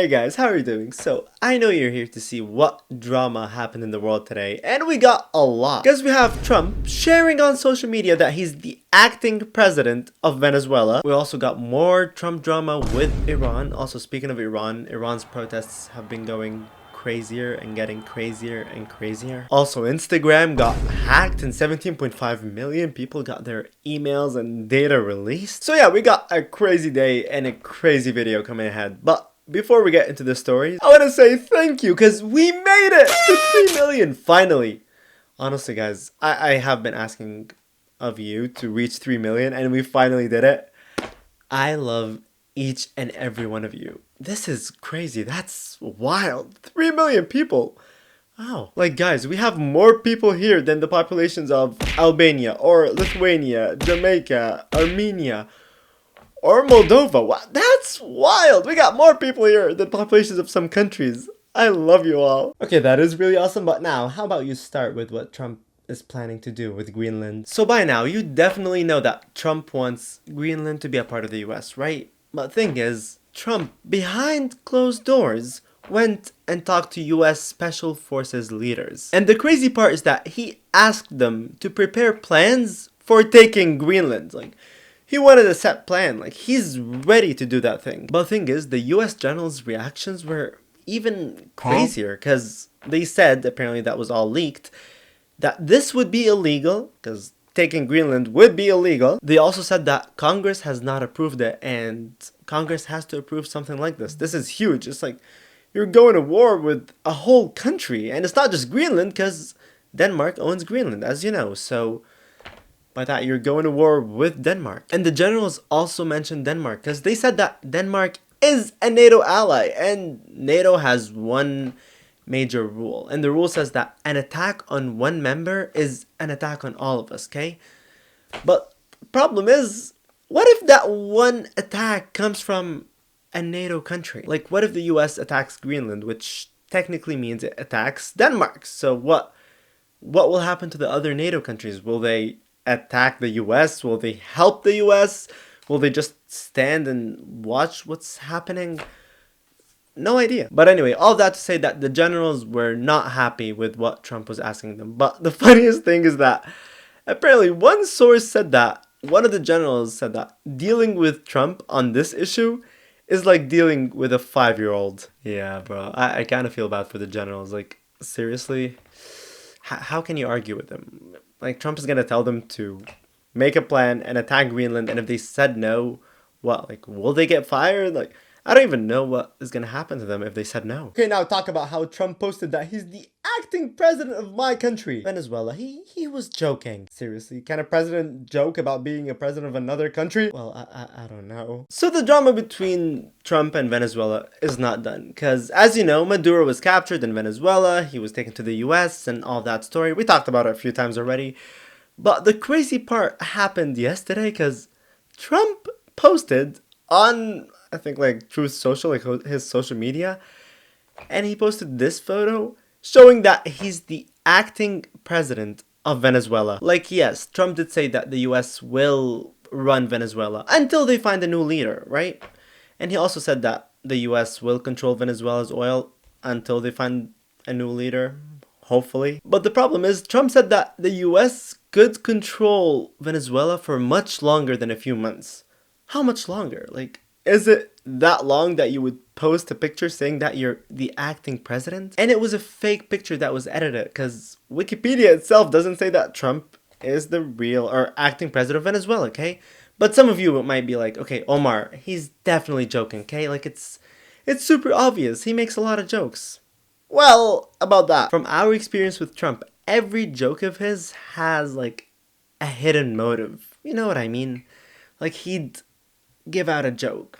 Hey guys, how are you doing? So, I know you're here to see what drama happened in the world today, and we got a lot. Because we have Trump sharing on social media that he's the acting president of Venezuela. We also got more Trump drama with Iran. Also, speaking of Iran, Iran's protests have been going crazier and getting crazier and crazier. Also, Instagram got hacked and 17.5 million people got their emails and data released. So yeah, we got a crazy day and a crazy video coming ahead. But before we get into the stories, I want to say thank you because we made it to 3 million finally. Honestly guys, I have been asking of you to reach 3 million and we finally did it. I love each and every one of you. This is crazy. That's wild. 3 million people. Wow. Like guys, we have more people here than the populations of Albania or Lithuania, Jamaica, Armenia, or Moldova. Wow, that's wild. We got more people here than populations of some countries. I love you all. Okay, that is really awesome. But now, how about you start with what Trump is planning to do with Greenland? So by now, you definitely know that Trump wants Greenland to be a part of the US, right? But thing is, Trump, behind closed doors, went and talked to US Special Forces leaders. And the crazy part is that he asked them to prepare plans for taking Greenland. Like, he wanted a set plan. Like, he's ready to do that thing. But the thing is, the US general's reactions were even crazier because they said, apparently that was all leaked, that this would be illegal because taking Greenland would be illegal. They also said that Congress has not approved it and Congress has to approve something like this. This is huge. It's like you're going to war with a whole country. And it's not just Greenland because Denmark owns Greenland, as you know. So by that, you're going to war with Denmark. And the generals also mentioned Denmark because they said that Denmark is a NATO ally and NATO has one major rule. And the rule says that an attack on one member is an attack on all of us, okay? But the problem is, what if that one attack comes from a NATO country? Like, what if the US attacks Greenland, which technically means it attacks Denmark? So what will happen to the other NATO countries? Will they attack the US? Will they help the US? Will they just stand and watch what's happening? No idea. But anyway, all that to say that the generals were not happy with what Trump was asking them. But the funniest thing is that apparently one source said that, one of the generals said that dealing with Trump on this issue is like dealing with a 5-year-old. Yeah, bro. I kind of feel bad for the generals. Like, seriously? How can you argue with them? Like, Trump is going to tell them to make a plan and attack Greenland. And if they said no, what? Like, will they get fired? Like, I don't even know what is going to happen to them if they said no. Okay, now talk about how Trump posted that he's the acting president of my country, Venezuela. He was joking. Seriously, can a president joke about being a president of another country? Well, I don't know. So the drama between Trump and Venezuela is not done. Because as you know, Maduro was captured in Venezuela. He was taken to the US and all that story. We talked about it a few times already. But the crazy part happened yesterday because Trump posted on, I think, like Truth Social, like his social media, and he posted this photo showing that he's the acting president of Venezuela. Like, yes, Trump did say that the US will run Venezuela until they find a new leader, right? And he also said that the US will control Venezuela's oil until they find a new leader, hopefully. But the problem is, Trump said that the US could control Venezuela for much longer than a few months. How much longer? Like, is it that long that you would post a picture saying that you're the acting president? And it was a fake picture that was edited because Wikipedia itself doesn't say that Trump is the real or acting president of Venezuela, okay? But some of you might be like, okay, Omar, he's definitely joking, okay? Like, it's super obvious. He makes a lot of jokes. Well, about that. From our experience with Trump, every joke of his has, like, a hidden motive. You know what I mean? Like, he'd give out a joke,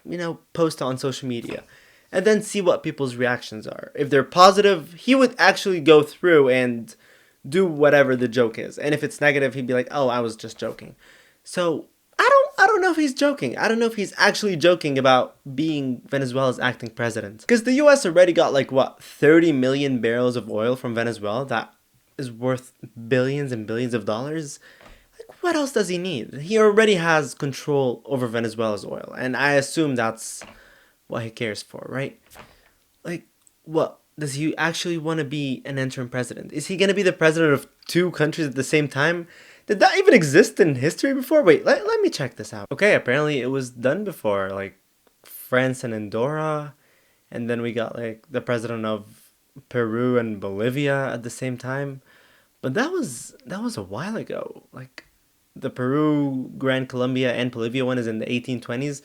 post it on social media, and then see what people's reactions are. If they're positive, he would actually go through and do whatever the joke is. And if it's negative, he'd be like, oh, I was just joking. So I don't know if he's joking. I don't know if he's actually joking about being Venezuela's acting president. Because the US already got 30 million barrels of oil from Venezuela that is worth billions and billions of dollars. What else does he need? He already has control over Venezuela's oil, and I assume that's what he cares for, right? Like, what? Does he actually want to be an interim president? Is he going to be the president of two countries at the same time? Did that even exist in history before? Wait, let me check this out. Okay, apparently it was done before, like France and Andorra, and then we got like the president of Peru and Bolivia at the same time. But that was a while ago. Like the Peru, Gran Colombia, and Bolivia one is in the 1820s.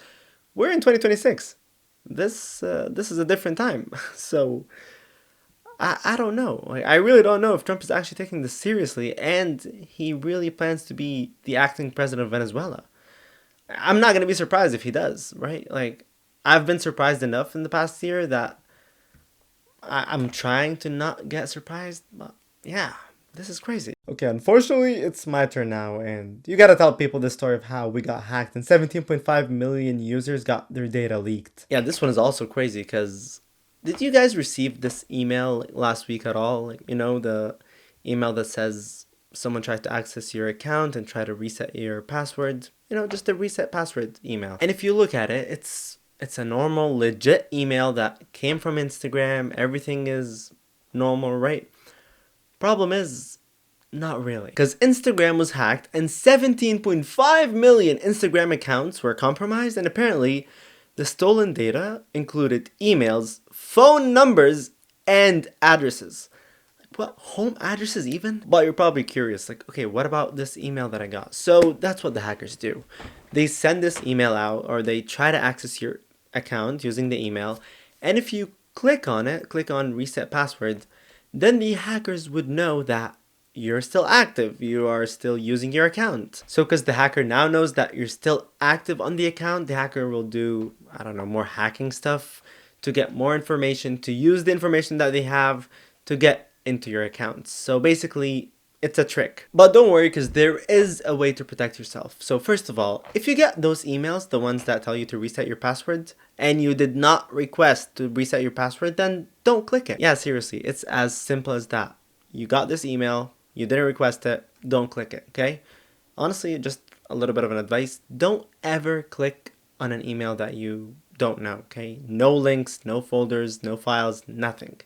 We're in 2026. This is a different time. So I don't know. Like I really don't know if Trump is actually taking this seriously, and he really plans to be the acting president of Venezuela. I'm not gonna be surprised if he does, right? Like I've been surprised enough in the past year that I'm trying to not get surprised, but yeah, this is crazy. Okay, unfortunately, it's my turn now, and you gotta tell people the story of how we got hacked and 17.5 million users got their data leaked. Yeah, this one is also crazy because did you guys receive this email last week at all? Like, the email that says someone tried to access your account and try to reset your password. Just a reset password email. And if you look at it, it's a normal, legit email that came from Instagram. Everything is normal, right? Problem is, not really. Because Instagram was hacked and 17.5 million Instagram accounts were compromised, and apparently the stolen data included emails, phone numbers, and addresses. What, home addresses even? But you're probably curious, like, okay, what about this email that I got? So that's what the hackers do. They send this email out, or they try to access your account using the email, and if you click on reset password, then the hackers would know that you're still active, you are still using your account. So because the hacker now knows that you're still active on the account, the hacker will do, I don't know, more hacking stuff to get more information, to use the information that they have to get into your accounts. So basically, it's a trick. But don't worry, because there is a way to protect yourself. So first of all, if you get those emails, the ones that tell you to reset your password, and you did not request to reset your password, then don't click it. Yeah, seriously, it's as simple as that. You got this email, you didn't request it, don't click it, okay? Honestly, just a little bit of an advice. Don't ever click on an email that you don't know, okay? No links, no folders, no files, nothing.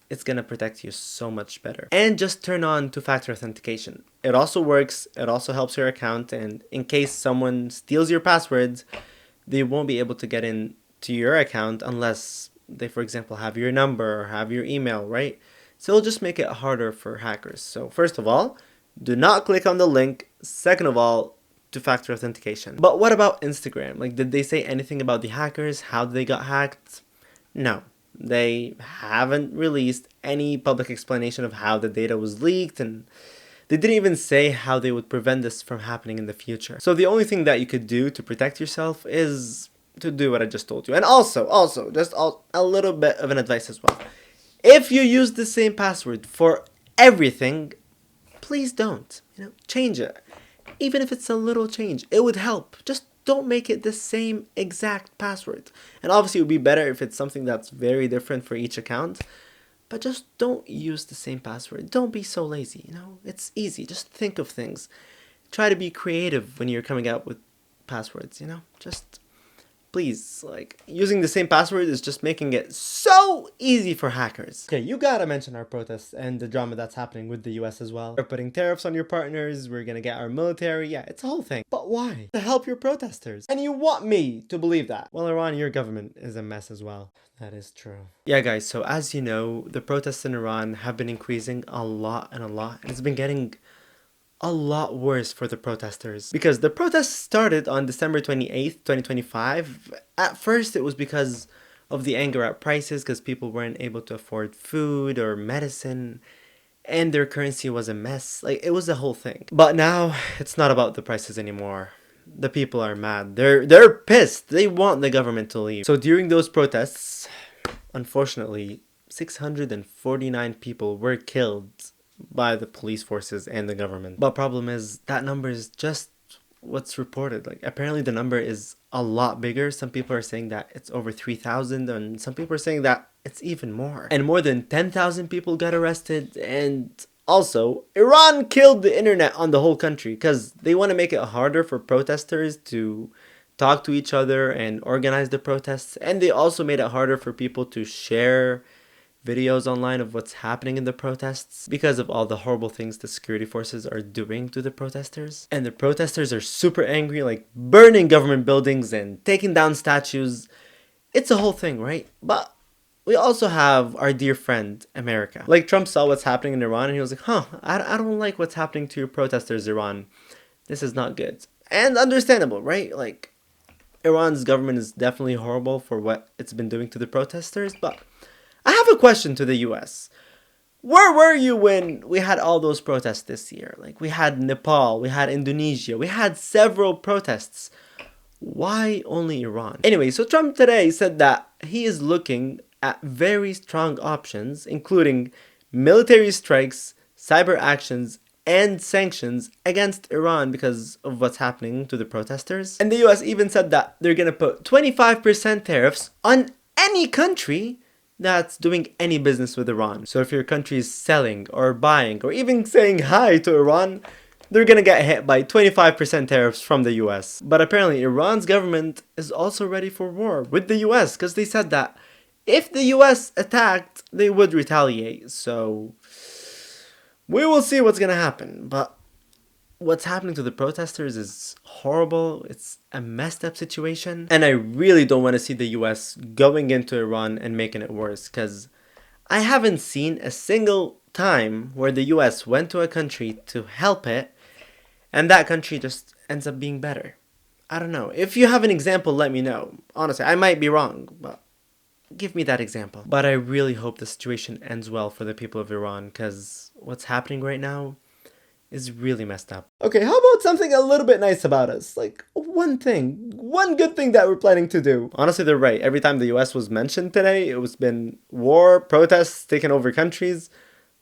It's gonna protect you so much better. And just turn on two-factor authentication. It also works, it also helps your account, and in case someone steals your passwords, they won't be able to get in to your account unless they, for example, have your number or have your email, right? So it'll just make it harder for hackers. So first of all, do not click on the link. Second of all, two-factor authentication. But what about Instagram? Like, did they say anything about the hackers? How they got hacked? No. They haven't released any public explanation of how the data was leaked, and they didn't even say how they would prevent this from happening in the future. So the only thing that you could do to protect yourself is to do what I just told you. And also, just a little bit of an advice as well. If you use the same password for everything, please don't. Change it. Even if it's a little change, it would help. Just don't make it the same exact password. And obviously it would be better if it's something that's very different for each account. But just don't use the same password. Don't be so lazy, It's easy. Just think of things. Try to be creative when you're coming out with passwords, Just please, like, using the same password is just making it so easy for hackers. Okay, you gotta mention our protests and the drama that's happening with the US as well. We're putting tariffs on your partners, we're gonna get our military, yeah, it's a whole thing. But why? To help your protesters. And you want me to believe that? Well, Iran, your government is a mess as well. That is true. Yeah, guys, so as you know, the protests in Iran have been increasing a lot, and it's been getting a lot worse for the protesters, because the protests started on December 28th, 2025. At first, it was because of the anger at prices, because people weren't able to afford food or medicine, and their currency was a mess. Like, it was a whole thing. But now, it's not about the prices anymore. The people are mad. They're pissed. They want the government to leave. So during those protests, unfortunately, 649 people were killed by the police forces and the government. But problem is, that number is just what's reported. Like, apparently the number is a lot bigger. Some people are saying that it's over 3,000, and some people are saying that it's even more. And more than 10,000 people got arrested. And also, Iran killed the internet on the whole country because they want to make it harder for protesters to talk to each other and organize the protests. And they also made it harder for people to share videos online of what's happening in the protests because of all the horrible things the security forces are doing to the protesters. And the protesters are super angry, like burning government buildings and taking down statues. It's a whole thing, right? But we also have our dear friend, America. Like, Trump saw what's happening in Iran and he was like, I don't like what's happening to your protesters, Iran. This is not good. And understandable, right? Like, Iran's government is definitely horrible for what it's been doing to the protesters, but I have a question to the US. Where were you when we had all those protests this year? Like, we had Nepal, we had Indonesia, we had several protests. Why only Iran? Anyway, so Trump today said that he is looking at very strong options, including military strikes, cyber actions, and sanctions against Iran because of what's happening to the protesters. And the US even said that they're gonna put 25% tariffs on any country that's doing any business with Iran. So if your country is selling or buying or even saying hi to Iran, they're gonna get hit by 25% tariffs from the US. But apparently Iran's government is also ready for war with the US because they said that if the US attacked, they would retaliate. So we will see what's gonna happen. But what's happening to the protesters is horrible. It's a messed up situation. And I really don't want to see the US going into Iran and making it worse, because I haven't seen a single time where the US went to a country to help it and that country just ends up being better. I don't know. If you have an example, let me know. Honestly, I might be wrong, but give me that example. But I really hope the situation ends well for the people of Iran, because what's happening right now is really messed up. Okay, how about something a little bit nice about us? Like, one good thing that we're planning to do. Honestly, they're right. Every time the US was mentioned today, it was been war, protests, taking over countries.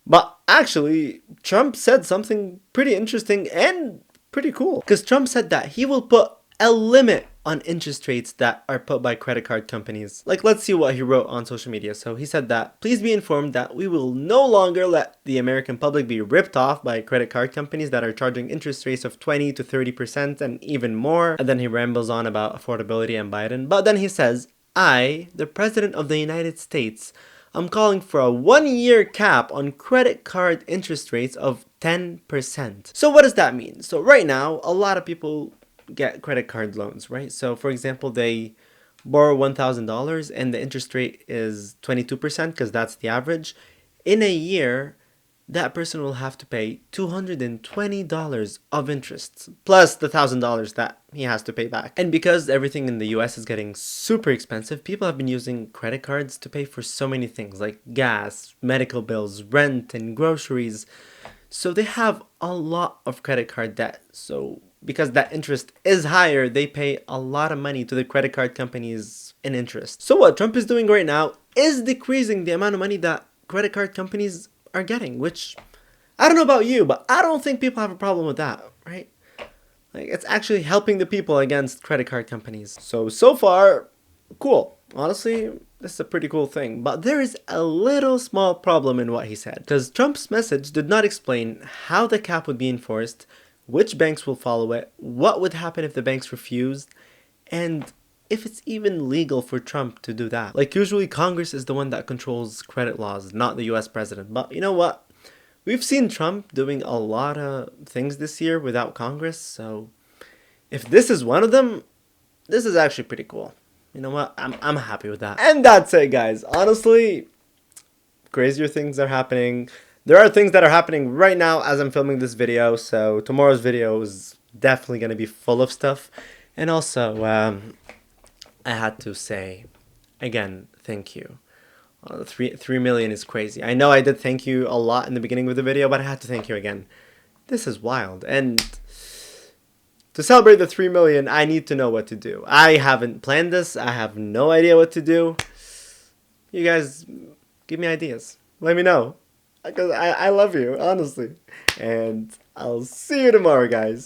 But actually, Trump said something pretty interesting and pretty cool. Because Trump said that he will put a limit on interest rates that are put by credit card companies. Like, let's see what he wrote on social media. So he said that, please be informed that we will no longer let the American public be ripped off by credit card companies that are charging interest rates of 20 to 30% and even more. And then he rambles on about affordability and Biden. But then he says, I, the President of the United States, I'm calling for a 1-year cap on credit card interest rates of 10%. So what does that mean? So right now, a lot of people get credit card loans, right? So for example, they borrow $1,000 and the interest rate is 22% because that's the average. In a year, that person will have to pay $220 of interest plus the $1,000 that he has to pay back. And because everything in the US is getting super expensive, people have been using credit cards to pay for so many things like gas, medical bills, rent, and groceries. So they have a lot of credit card debt. So because that interest is higher, they pay a lot of money to the credit card companies in interest. So what Trump is doing right now is decreasing the amount of money that credit card companies are getting, which I don't know about you, but I don't think people have a problem with that, right? Like, it's actually helping the people against credit card companies. So far, cool. Honestly, this is a pretty cool thing. But there is a little small problem in what he said, because Trump's message did not explain how the cap would be enforced, which banks will follow it, what would happen if the banks refused, and if it's even legal for Trump to do that. Like, usually Congress is the one that controls credit laws, not the US president. But you know what? We've seen Trump doing a lot of things this year without Congress, so if this is one of them, this is actually pretty cool. You know what? I'm happy with that. And that's it, guys. Honestly, crazier things are happening. There are things that are happening right now as I'm filming this video, so tomorrow's video is definitely going to be full of stuff. And also, I had to say, again, thank you. 3 million is crazy. I know I did thank you a lot in the beginning of the video, but I had to thank you again. This is wild. And to celebrate the 3 million, I need to know what to do. I haven't planned this. I have no idea what to do. You guys, give me ideas. Let me know. Because I love you, honestly. And I'll see you tomorrow, guys.